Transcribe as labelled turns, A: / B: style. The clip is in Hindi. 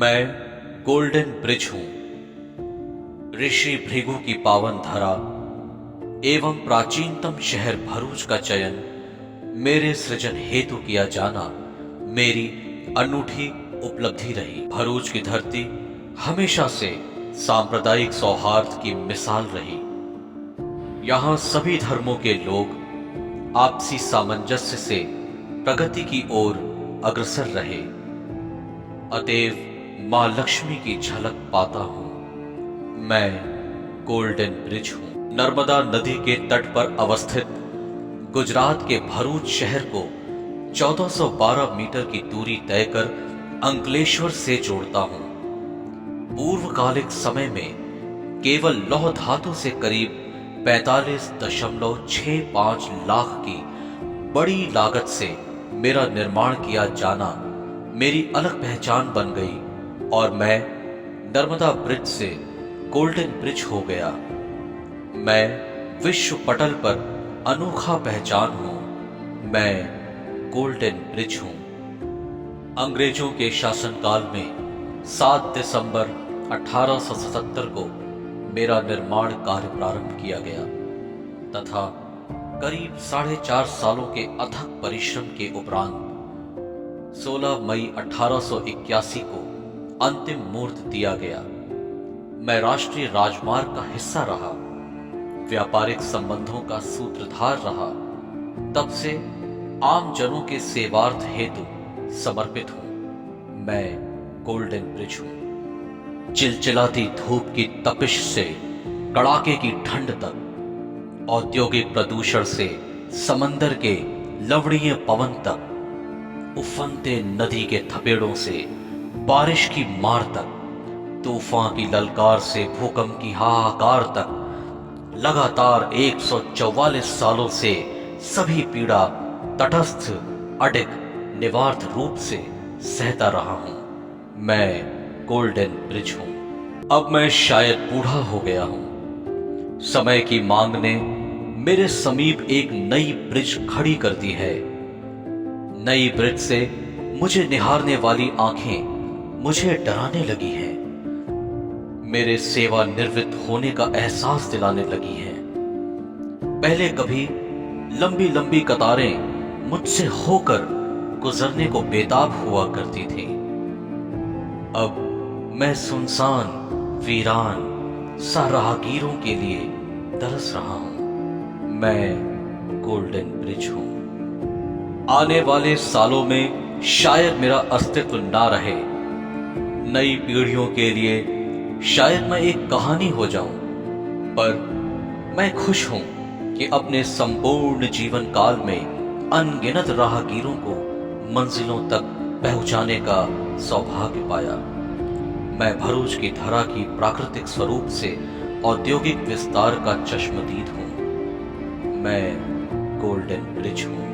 A: मैं गोल्डन ब्रिज हूं। ऋषि भृगु की पावन धरा एवं प्राचीनतम शहर भरूच का चयन मेरे सृजन हेतु किया जाना मेरी अनूठी उपलब्धि रही। भरूच की धरती हमेशा से सांप्रदायिक सौहार्द की मिसाल रही। यहां सभी धर्मों के लोग आपसी सामंजस्य से प्रगति की ओर अग्रसर रहे। अतएव मां लक्ष्मी की झलक पाता हूं। मैं गोल्डन ब्रिज हूं। नर्मदा नदी के तट पर अवस्थित गुजरात के भरूच शहर को 1412 मीटर की दूरी तय कर अंकलेश्वर से जोड़ता हूं। पूर्वकालिक समय में केवल लौह धातु से करीब 45.65 लाख की बड़ी लागत से मेरा निर्माण किया जाना मेरी अलग पहचान बन गई और मैं नर्मदा ब्रिज से गोल्डन ब्रिज हो गया। मैं विश्व पटल पर अनोखा पहचान हूं। मैं गोल्डन ब्रिज हूं। अंग्रेजों के शासनकाल में 7 दिसंबर 1877 को मेरा निर्माण कार्य प्रारंभ किया गया तथा करीब 4.5 सालों के अथक परिश्रम के उपरांत 16 मई 1881 को अंतिम मूर्त दिया गया। मैं राष्ट्रीय राजमार्ग का हिस्सा रहा, व्यापारिक संबंधों का सूत्रधार रहा, तब से आम जनों के सेवार्थ हेतु समर्पित हूं। मैं गोल्डन ब्रिज हूं। चिलचिलाती धूप की तपिश से कड़ाके की ठंड तक, औद्योगिक प्रदूषण से समंदर के लवणीय पवन तक, उफनते नदी के थपेड़ों से बारिश की मार तक, तूफान की ललकार से भूकंप की हाहाकार तक, लगातार 144 सालों से सभी पीड़ा तटस्थ अडिग निवार्थ रूप से सहता रहा हूं। मैं गोल्डन ब्रिज हूं। अब मैं शायद बूढ़ा हो गया हूं। समय की मांग ने मेरे समीप एक नई ब्रिज खड़ी कर दी है। नई ब्रिज से मुझे निहारने वाली आंखें मुझे डराने लगी हैं, मेरे सेवानिवृत्त होने का एहसास दिलाने लगी हैं। पहले कभी लंबी लंबी कतारें मुझसे होकर गुजरने को बेताब हुआ करती थी। अब मैं सुनसान वीरान सा राहगीरों के लिए तरस रहा हूं। मैं गोल्डन ब्रिज हूं। आने वाले सालों में शायद मेरा अस्तित्व ना रहे। नई पीढ़ियों के लिए शायद मैं एक कहानी हो जाऊं, पर मैं खुश हूं कि अपने संपूर्ण जीवन काल में अनगिनत राहगीरों को मंजिलों तक पहुंचाने का सौभाग्य पाया। मैं भरूच की धरा की प्राकृतिक स्वरूप से औद्योगिक विस्तार का चश्मदीद हूं। मैं गोल्डन ब्रिज हूं।